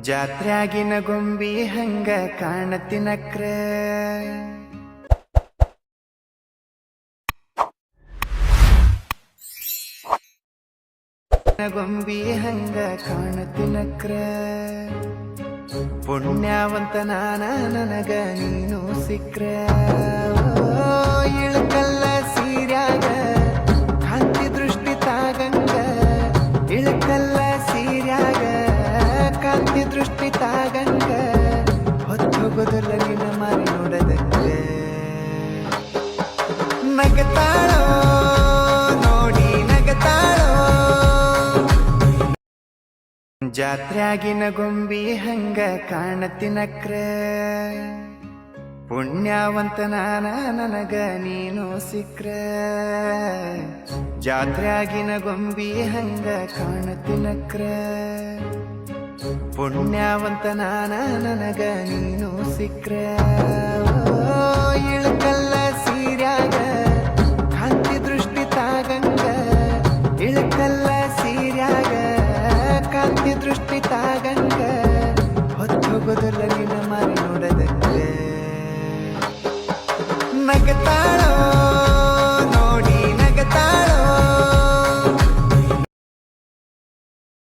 ಜಾತ್ರ್ಯಾಗಿನ ಗೊಂಬಿ ಹಂಗ ಕಾಣತಿನಕ್ರ ಗೊಂಬಿ ಹಂಗ ಕಾಣತಿನಕ್ರ ಪುಣ್ಯವಂತ ನಾನ ನನಗ ನೀನು ಸಿಕ್ರ ಇಳಕಲ್ಲ ಸೀರ್ಯಾಗ ಕಾಂತಿ ದೃಷ್ಟಿ ತಾಗಂಗ ಇಳಕಲ್ಲ ಸೀರ್ಯಾಗ ಕಾಂತಿ ದೃಷ್ಟಿ ತಾಗಂಗ ಹೊತ್ತು ಬದಲ ನಿನ್ನ ಮಾರಿ ನೋಡದಂಗ ನಗತಾಳೋ ನೋಡಿ ನಗತಾಳೋ ಜಾತ್ರ್ಯಾಗಿನ ಗೊಂಬಿ ಹಂಗ ಕಾಣತಿನಕ್ರ ಪುಣ್ಯವಂತ ನಾನ ನನಗ ನೀನು ಸಿಕ್ರ ಜಾತ್ರ್ಯಾಗಿನ ಗೊಂಬಿ ಹಂಗ ಕಾಣತಿನಕ್ರ ಪುಣ್ಯವಂತ ನಾನ ನನಗ ನೀನು ಸಿಕ್ರ